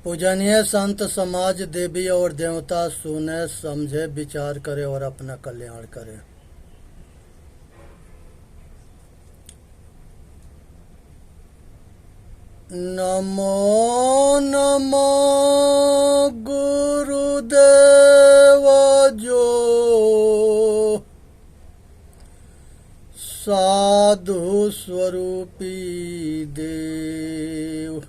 पूजनीय संत समाज देवी और देवता सुने समझे विचार करे और अपना कल्याण करे। नमो नमो गुरुदेव जो साधु स्वरूपी देव,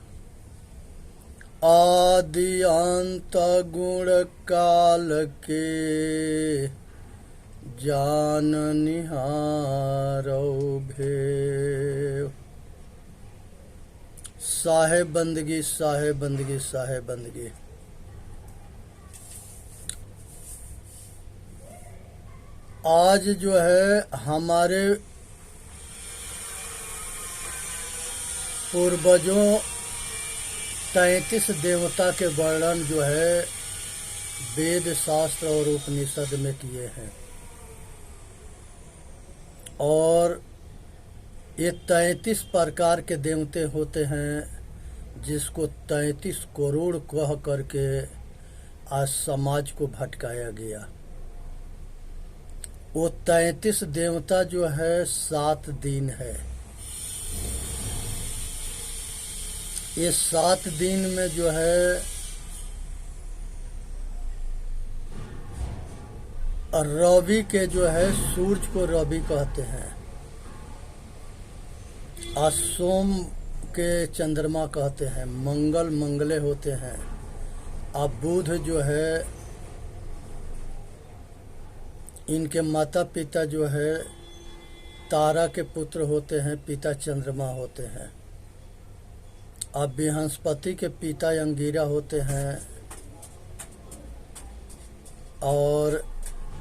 आदि अंत गुण काल के जान निहारो भेव। साहेब बंदगी साहेब बंदगी साहेब बंदगी। आज जो है हमारे पूर्वजों 33 देवता के वर्णन जो है वेद शास्त्र और उपनिषद में किए हैं, और ये 33 प्रकार के देवते होते हैं जिसको 33 करोड़ कह करके आज समाज को भटकाया गया। वो 33 देवता जो है 7 दिन है। ये 7 दिन में जो है रवि के जो है सूरज को रवि कहते हैं, आज सोम के चंद्रमा कहते हैं, मंगल मंगले होते हैं, अब बुध जो है इनके माता पिता जो है तारा के पुत्र होते हैं, पिता चंद्रमा होते हैं। अब बृहस्पति के पिता अंगिरा होते हैं, और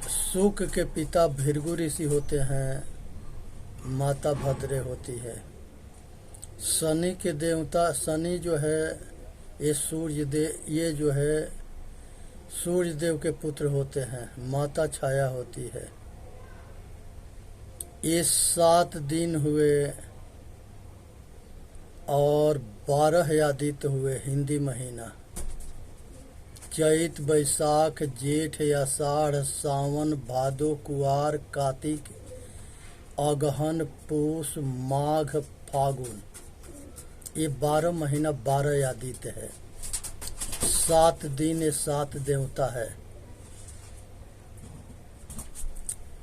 शुक्र के पिता भृगु ऋषि होते हैं, माता भद्रे होती है। शनि के देवता शनि जो है ये ये जो है सूर्य देव के पुत्र होते हैं, माता छाया होती है। ये 7 दिन हुए और 12 आदित्य हुए। हिंदी महीना चैत बैसाख जेठ आषाढ़ सावन भादो कुआर कार्तिक अगहन पूस माघ फागुन, ये 12 महीना 12 आदित्य है। 7 दिन ये 7 देवता है,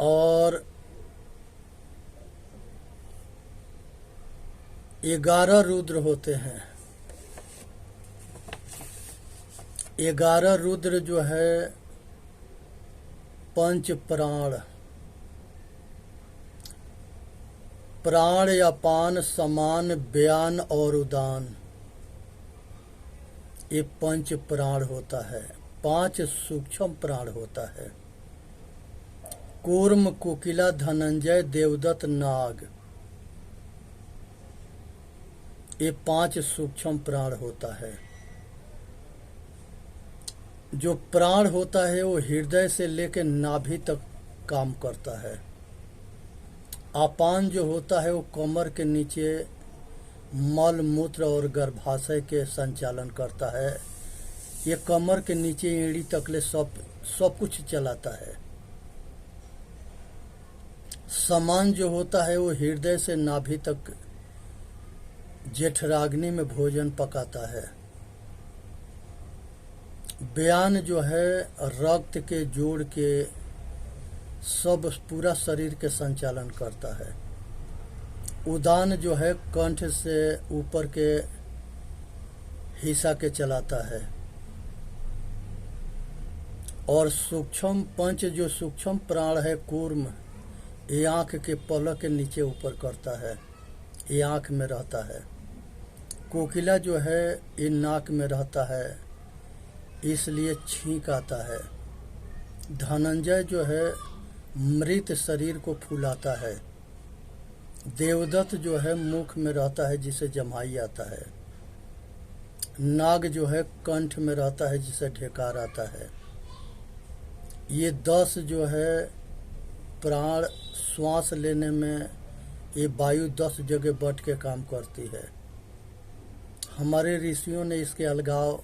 और 11 रुद्र होते हैं। 11 रुद्र जो है पंच प्राण, प्राण या पान समान बयान और उदान, ये पंच प्राण होता है। 5 सूक्ष्म प्राण होता है। कूर्म कोकिला धनंजय देवदत्त नाग, ये 5 सूक्ष्म प्राण होता है। जो प्राण होता है वो हृदय से लेकर नाभि तक काम करता है। अपान जो होता है वो कमर के नीचे मल मूत्र और गर्भाशय के संचालन करता है। ये कमर के नीचे एड़ी तकले सब कुछ चलाता है। समान जो होता है वो हृदय से नाभि तक जेठराग्नि में भोजन पकाता है। बयान जो है रक्त के जोड़ के सब पूरा शरीर के संचालन करता है। उदान जो है कंठ से ऊपर के हिस्सा के चलाता है। और सूक्ष्म पंच जो सूक्ष्म प्राण है कूर्म, ये आँख के पलक के नीचे ऊपर करता है, ये आँख में रहता है। कोकिला जो है ये नाक में रहता है, इसलिए छींक आता है। धनंजय जो है मृत शरीर को फुलाता है। देवदत्त जो है मुख में रहता है जिसे जमाई आता है। नाग जो है कंठ में रहता है जिसे ढेकार आता है। ये 10 जो है प्राण श्वास लेने में ये वायु 10 जगह बट के काम करती है। हमारे ऋषियों ने इसके अलगाव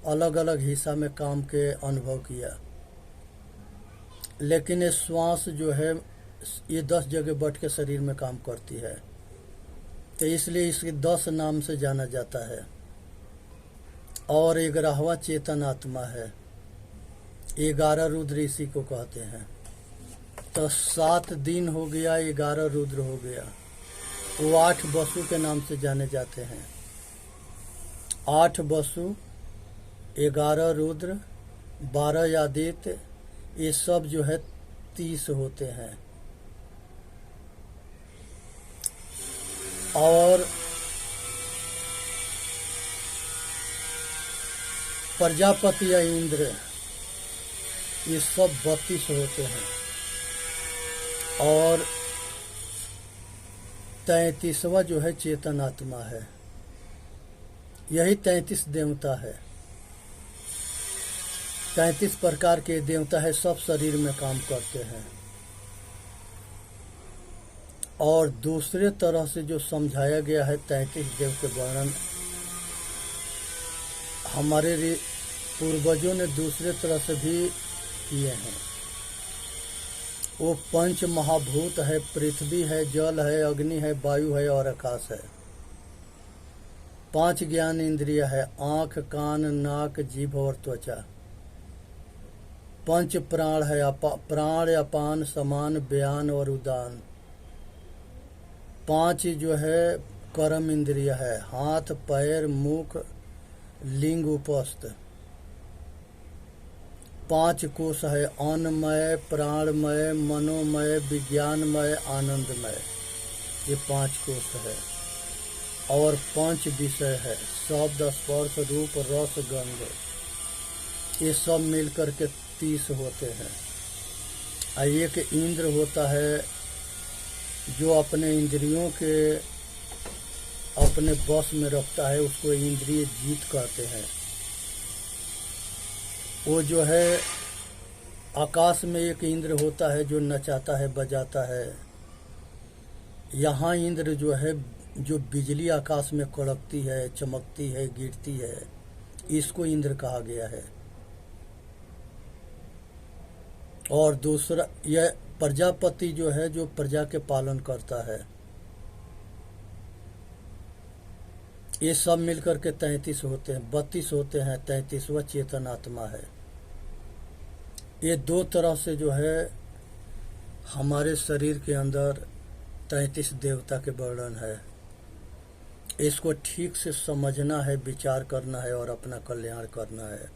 अलग अलग हिस्सा में काम के अनुभव किया, लेकिन ये श्वास जो है ये 10 जगह बैठ के शरीर में काम करती है, तो इसलिए इसके 10 नाम से जाना जाता है। और 11वां चेतन आत्मा है, 11 रुद्र इसी को कहते हैं। तो 7 दिन हो गया, 11 रुद्र हो गया। वो 8 वसु के नाम से जाने जाते हैं। 8 वसु, 11 रुद्र, 12 आदित्य, ये सब जो है 30 होते हैं। और प्रजापति या इंद्र, ये सब 32 होते हैं। और 33वां जो है चेतन आत्मा है, यही 33 देवता है। 33 प्रकार के देवता है, सब शरीर में काम करते हैं। और दूसरे तरह से जो समझाया गया है 33 देव के वर्णन, हमारे पूर्वजों ने दूसरे तरह से भी किए हैं। वो 5 महाभूत है, पृथ्वी है, जल है, अग्नि है, वायु है और आकाश है। 5 ज्ञान इंद्रिय है, आँख, कान, नाक, जीभ और त्वचा। 5 प्राण है, प्राण, अपान, समान, व्यान और उदान। 5 जो है कर्म इंद्रिय है, हाथ, पैर, मुख, लिंग, उपस्थ। 5 कोश है, अन्नमय, प्राणमय, मनोमय, विज्ञानमय, आनंदमय। ये 5 कोश है। और 5 विषय है, शब्द, स्पर्श, रूप, रस, गंध। ये सब मिलकर के 30 होते हैं। एक इंद्र होता है जो अपने इंद्रियों के अपने बस में रखता है, उसको इंद्रिय जीत कहते हैं। वो जो है आकाश में एक इंद्र होता है जो नचाता है, बजाता है। यहाँ इंद्र जो है, जो बिजली आकाश में कड़कती है, चमकती है, गिरती है, इसको इंद्र कहा गया है। और दूसरा यह प्रजापति जो है, जो प्रजा के पालन करता है। ये सब मिलकर के 33 होते हैं, 32 होते हैं। 33वां चेतन आत्मा है। ये 2 तरह से जो है हमारे शरीर के अंदर 33 देवता के वर्णन है। इसको ठीक से समझना है, विचार करना है और अपना कल्याण करना है।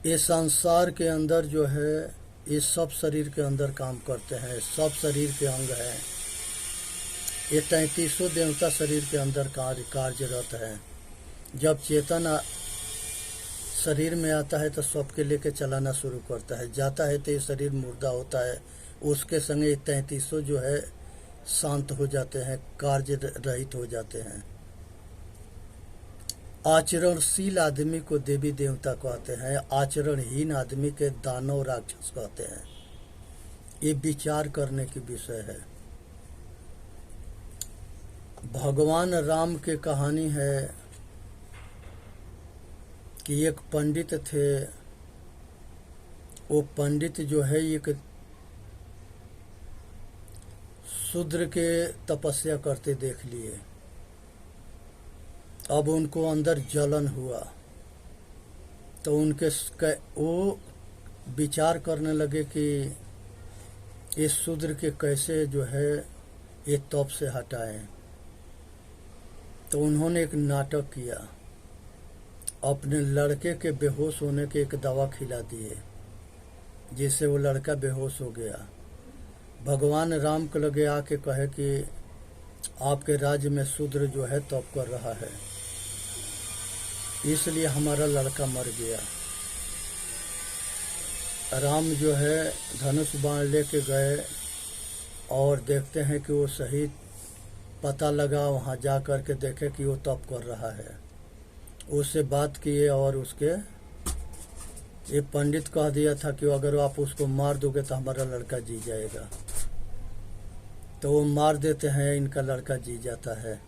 ये संसार के अंदर जो है, ये सब शरीर के अंदर काम करते हैं, सब शरीर के अंग हैं। ये 33 देवता शरीर के अंदर कार्यरत है। जब चेतन शरीर में आता है तो सबके लेके चलाना शुरू करता है, जाता है तो ये शरीर मुर्दा होता है, उसके संगे ये 33 जो है शांत हो जाते हैं, कार्य रहित हो जाते हैं। आचरणशील आदमी को देवी देवता कहते हैं, आचरणहीन आदमी के दानव राक्षस कहते हैं। ये विचार करने की विषय है। भगवान राम की कहानी है कि एक पंडित थे। वो पंडित जो है एक शूद्र के तपस्या करते देख लिए। अब उनको अंदर जलन हुआ तो वो विचार करने लगे कि इस शूद्र के कैसे जो है ये तप से हटाएं। तो उन्होंने एक नाटक किया, अपने लड़के के बेहोश होने के एक दवा खिला दिए, जिससे वो लड़का बेहोश हो गया। भगवान राम को लगे आके कहे कि आपके राज्य में शूद्र जो है तप कर रहा है, इसलिए हमारा लड़का मर गया। राम जो है धनुष बाण लेके गए और देखते हैं कि वो सही पता लगा, वहाँ जा कर के देखे कि वो तप कर रहा है। उससे बात किए और उसके ये पंडित कह दिया था कि अगर आप उसको मार दोगे तो हमारा लड़का जी जाएगा। तो वो मार देते हैं, इनका लड़का जी जाता है।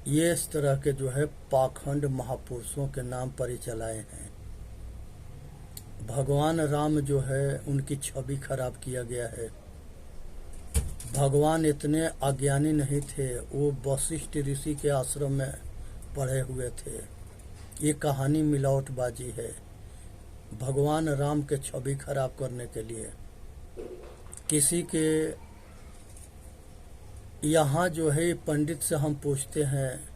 ये इस तरह के जो है पाखंड महापुरुषों के नाम पर ही चलाए हैं। भगवान राम जो है उनकी छवि खराब किया गया है। भगवान इतने अज्ञानी नहीं थे, वो वशिष्ठ ऋषि के आश्रम में पढ़े हुए थे। ये कहानी मिलावटबाजी है भगवान राम के छवि खराब करने के लिए। किसी के यहाँ जो है पंडित से हम पूछते हैं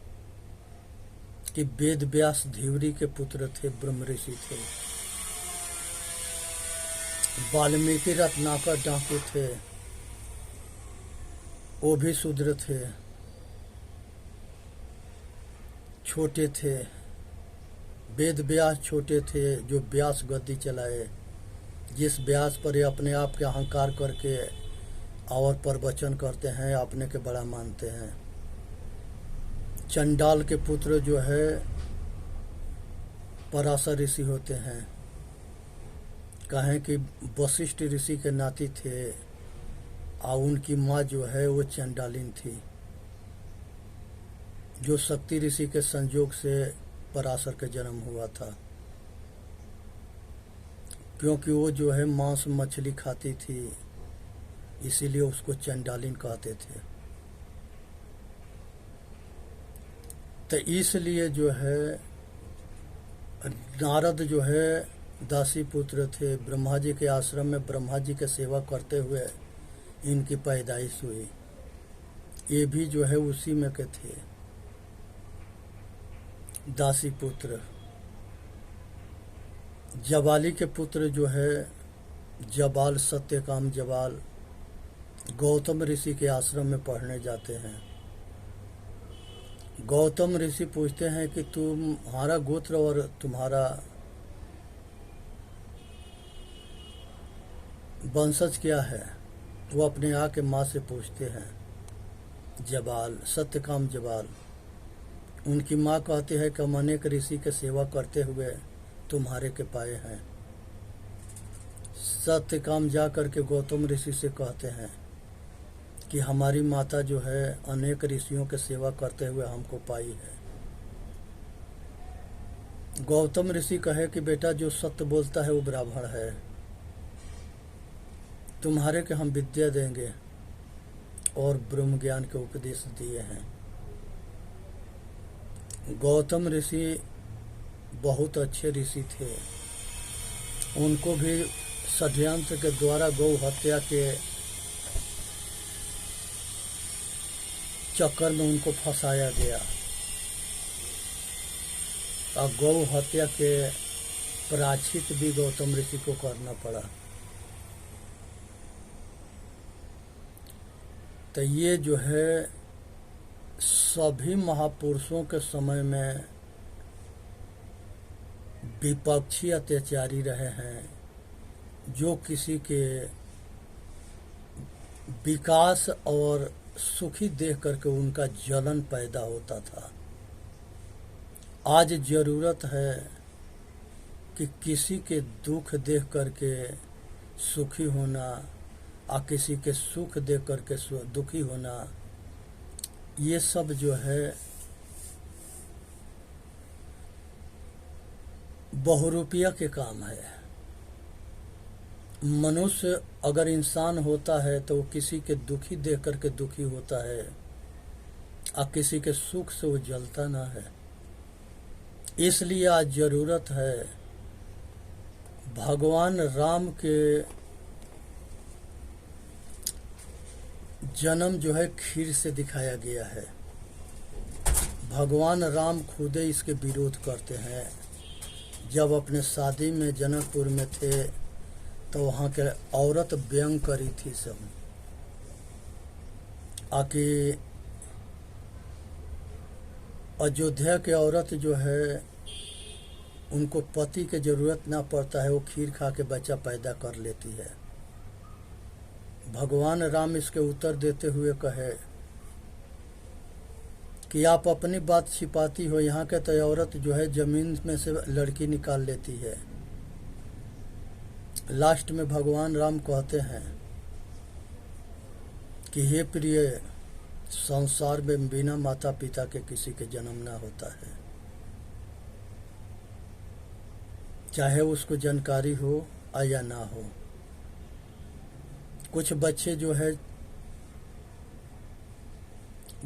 कि वेद व्यास धिवरी के पुत्र थे, ब्रह्म ऋषि थे। वाल्मीकि रत्नाकर डाकू थे, वो भी शूद्र थे, छोटे थे। वेद व्यास छोटे थे जो व्यास गद्दी चलाए, जिस व्यास पर ये अपने आप के अहंकार करके और प्रवचन करते हैं, अपने के बड़ा मानते हैं। चंडाल के पुत्र जो है पराशर ऋषि होते हैं। कहें कि वशिष्ठ ऋषि के नाती थे और उनकी माँ जो है वो चंडालिन थी, जो शक्ति ऋषि के संयोग से पराशर का जन्म हुआ था। क्योंकि वो जो है मांस मछली खाती थी, इसीलिए उसको चंडालिन कहते थे। तो इसलिए जो है नारद जो है दासी पुत्र थे। ब्रह्मा जी के आश्रम में ब्रह्मा जी के सेवा करते हुए इनकी पैदाइश हुई। ये भी जो है उसी में के थे, दासी पुत्र। जबाली के पुत्र जो है जबाल, सत्यकाम जबाल, गौतम ऋषि के आश्रम में पढ़ने जाते हैं। गौतम ऋषि पूछते हैं कि तुम्हारा गोत्र और तुम्हारा वंशज क्या है। वो अपने यहाँ के माँ से पूछते हैं, जबाल, सत्यकाम जबाल। उनकी माँ कहती है कि हम अनेक ऋषि के सेवा करते हुए तुम्हारे के पाए हैं। सत्यकाम जा करके गौतम ऋषि से कहते हैं कि हमारी माता जो है अनेक ऋषियों के सेवा करते हुए हमको पाई है। गौतम ऋषि कहे कि बेटा जो सत्य बोलता है वो ब्राह्मण है, तुम्हारे के हम विद्या देंगे, और ब्रह्म ज्ञान के उपदेश दिए हैं। गौतम ऋषि बहुत अच्छे ऋषि थे। उनको भी षड्यंत्र के द्वारा गौ हत्या के चक्कर में उनको फंसाया गया और गौ हत्या के प्रायश्चित भी गौतम ऋषि को करना पड़ा। तो ये जो है सभी महापुरुषों के समय में विपक्षी अत्याचारी रहे हैं, जो किसी के विकास और सुखी देख करके उनका जलन पैदा होता था। आज जरूरत है कि किसी के दुख देख करके सुखी होना और किसी के सुख देख करके दुखी होना, ये सब जो है बहुरूपिया के काम है। मनुष्य अगर इंसान होता है तो वो किसी के दुखी देख करके दुखी होता है और किसी के सुख से वो जलता ना है। इसलिए आज जरूरत है, भगवान राम के जन्म जो है खीर से दिखाया गया है। भगवान राम खुद ही इसके विरोध करते हैं। जब अपने शादी में जनकपुर में थे तो वहाँ के औरत व्यंग करी थी सब, आकि अयोध्या के औरत जो है उनको पति की जरूरत ना पड़ता है, वो खीर खा के बच्चा पैदा कर लेती है। भगवान राम इसके उत्तर देते हुए कहे कि आप अपनी बात छिपाती हो, यहाँ के तो औरत जो है जमीन में से लड़की निकाल लेती है। लास्ट में भगवान राम कहते हैं कि हे प्रिय, संसार में बिना माता पिता के किसी के जन्म ना होता है, चाहे उसको जानकारी हो या ना हो। कुछ बच्चे जो है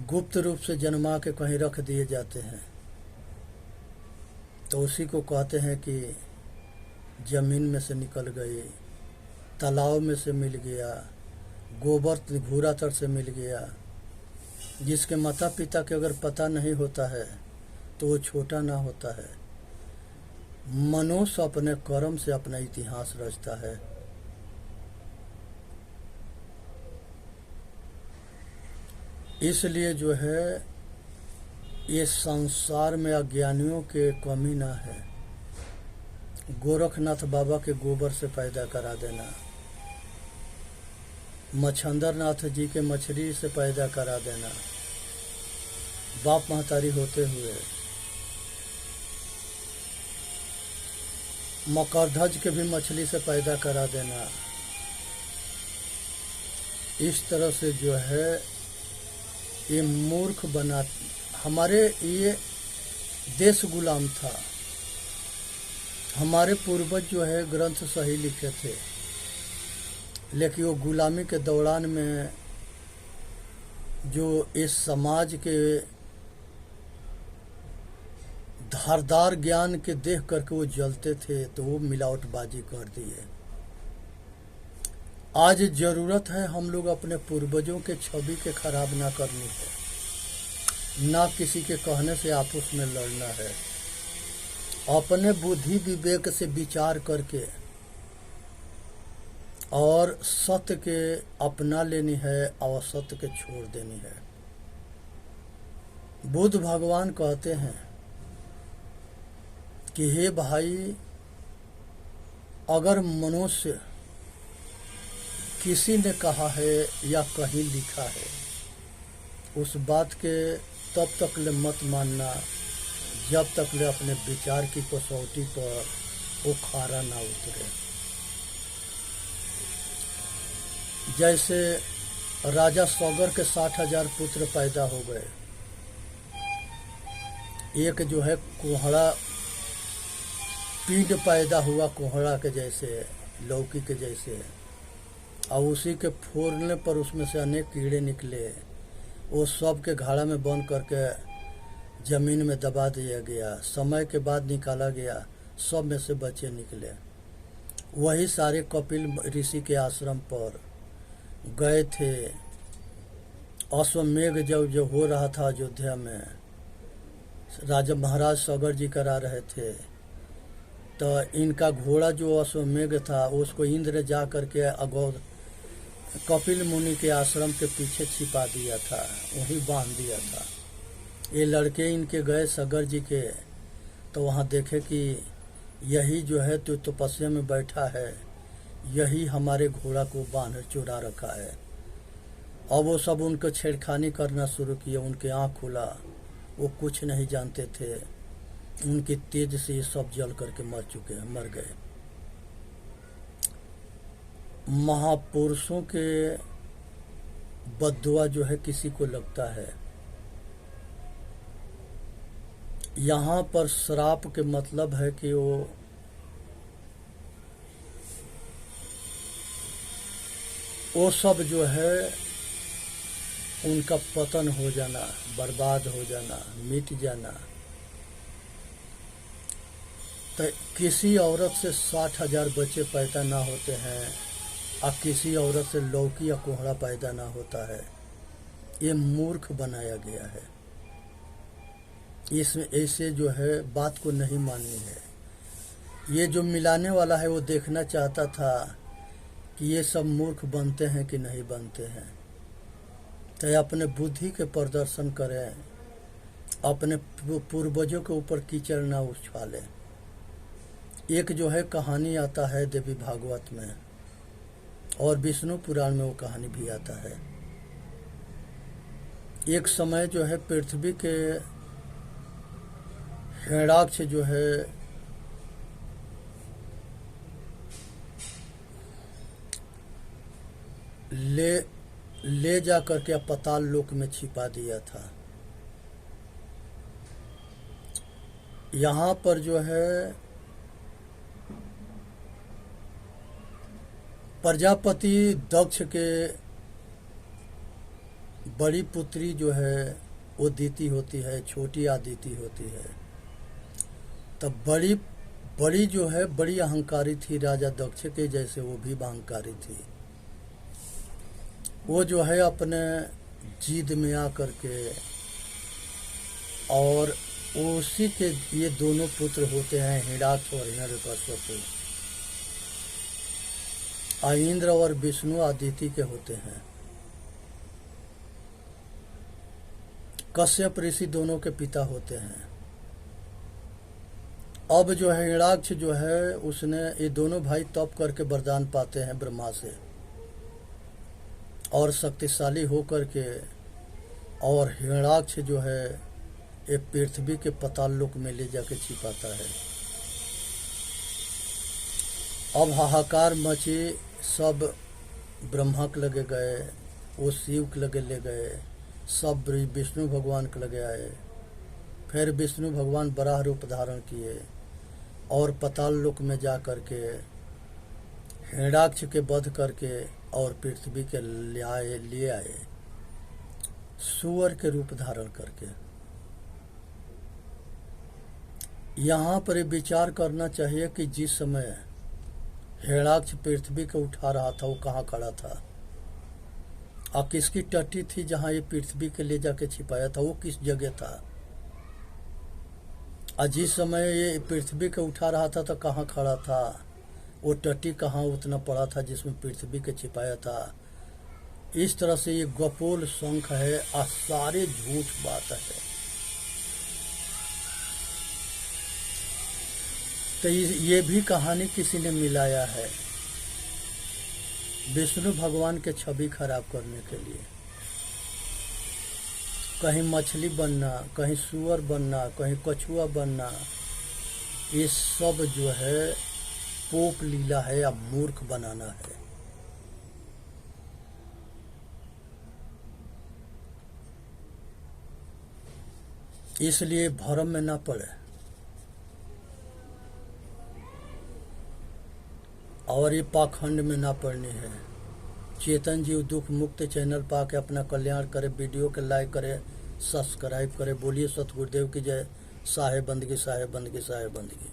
गुप्त रूप से जन्मा के कहीं रख दिए जाते हैं, तो उसी को कहते हैं कि जमीन में से निकल गई, तालाब में से मिल गया, गोबर घूरा तर से मिल गया। जिसके माता पिता के अगर पता नहीं होता है तो वो छोटा ना होता है। मनुष्य अपने कर्म से अपना इतिहास रचता है। इसलिए जो है ये संसार में अज्ञानियों के कमी ना है। गोरखनाथ बाबा के गोबर से पैदा करा देना, मच्छंदर नाथ जी के मछली से पैदा करा देना, बाप महतारी होते हुए मकरध्वज के भी मछली से पैदा करा देना, इस तरह से जो है ये मूर्ख बना। हमारे ये देश गुलाम था। हमारे पूर्वज जो है ग्रंथ सही लिखे थे, लेकिन वो गुलामी के दौरान में जो इस समाज के धारदार ज्ञान के देख करके वो जलते थे, तो वो मिलावटबाजी कर दिए। आज जरूरत है हम लोग अपने पूर्वजों के छवि के खराब ना करनी है, ना किसी के कहने से आपस में लड़ना है। अपने बुद्धि विवेक से विचार करके और सत्य के अपना लेनी है और असत्य के छोड़ देनी है। बुद्ध भगवान कहते हैं कि हे भाई, अगर मनुष्य किसी ने कहा है या कहीं लिखा है, उस बात के तब तक ले मत मानना जब तक ले अपने विचार की कसौटी पर वो खारा ना उतरे। जैसे राजा सौगर के 60,000 पुत्र पैदा हो गए। एक जो है कोहड़ा पीढ़ पैदा हुआ, कोहड़ा के जैसे, लौकी के जैसे, और उसी के फोड़ने पर उसमें से अनेक कीड़े निकले। वो सब के घाड़ा में बंद करके जमीन में दबा दिया गया। समय के बाद निकाला गया, सब में से बच्चे निकले। वही सारे कपिल ऋषि के आश्रम पर गए थे। अश्वमेघ जब हो रहा था अयोध्या में, राजा महाराज सौगर जी करा रहे थे, तो इनका घोड़ा जो अश्वमेघ था उसको इंद्र जा करके अगौर कपिल मुनि के आश्रम के पीछे छिपा दिया था, वहीं बांध दिया था। ये लड़के इनके गए सगर जी के, तो वहाँ देखे कि यही जो है तो तपस्या में बैठा है, यही हमारे घोड़ा को बांध चुरा रखा है। अब वो सब उनको छेड़खानी करना शुरू किया। उनके आँख खुला, वो कुछ नहीं जानते थे। उनकी तेज से ये सब जल करके मर गए। महापुरुषों के बद्दुआ जो है किसी को लगता है। यहाँ पर श्राप के मतलब है कि वो सब जो है उनका पतन हो जाना, बर्बाद हो जाना, मिट जाना। तो किसी औरत से 60,000 बच्चे पैदा ना होते हैं और किसी औरत से लौकी या कोहड़ा पैदा ना होता है। ये मूर्ख बनाया गया है। इसमें ऐसे जो है बात को नहीं माननी है। ये जो मिलाने वाला है वो देखना चाहता था कि ये सब मूर्ख बनते हैं कि नहीं बनते हैं। तो अपने बुद्धि के प्रदर्शन करें, अपने पूर्वजों के ऊपर कीचड़ ना उछालें। एक जो है कहानी आता है देवी भागवत में, और विष्णु पुराण में वो कहानी भी आता है। एक समय जो है पृथ्वी के हिरण्याक्ष जो है ले जा करके पाताल लोक में छिपा दिया था। यहाँ पर जो है प्रजापति दक्ष के बड़ी पुत्री जो है वो दीति होती है, छोटी आदिति होती है। तब बड़ी जो है बड़ी अहंकारी थी, राजा दक्ष के जैसे वो भी अहंकारी थी। वो जो है अपने जिद में आकर के, और उसी के ये दोनों पुत्र होते हैं, हिरण्याक्ष और हिरण्यकश्यप। इंद्र और विष्णु आदिति के होते हैं। कश्यप ऋषि दोनों के पिता होते हैं। अब जो है हिरण्याक्ष जो है उसने, ये दोनों भाई तप करके वरदान पाते हैं ब्रह्मा से, और शक्तिशाली होकर के, और हिरण्याक्ष जो है एक पृथ्वी के पाताल लोक में ले जाके छिपाता है। अब हाहाकार मची, सब ब्रह्मा के लगे गए, वो शिव के लगे ले गए, सब विष्णु भगवान के लगे आए। फिर विष्णु भगवान बराह रूप धारण किए और पाताल लोक में जा करके हिरण्याक्ष के वध करके और पृथ्वी के ले आए सूअर के रूप धारण करके। यहाँ पर विचार करना चाहिए कि जिस समय हिरण्याक्ष पृथ्वी को उठा रहा था वो कहाँ खड़ा था, और किसकी टट्टी थी जहाँ ये पृथ्वी के ले जाके छिपाया था, वो किस जगह था। और जिस समय ये पृथ्वी को उठा रहा था तो कहाँ खड़ा था, वो टट्टी कहाँ उतना पड़ा था जिसमें पृथ्वी के छिपाया था। इस तरह से ये गपोल शंख है, और सारे झूठ बात है। तो ये भी कहानी किसी ने मिलाया है विष्णु भगवान के छवि खराब करने के लिए। कहीं मछली बनना, कहीं सूअर बनना, कहीं कछुआ बनना, ये सब जो है पोप लीला है या मूर्ख बनाना है। इसलिए भ्रम में ना पड़े, और ये पाखंड में ना पड़नी है। चेतन जीव दुख मुक्त चैनल पा के अपना कल्याण करे, वीडियो के लाइक करे, सब्सक्राइब करे। बोलिए सतगुरुदेव की जय। साहेब बंदगी, साहेब बंदगी, साहेब बंदगी।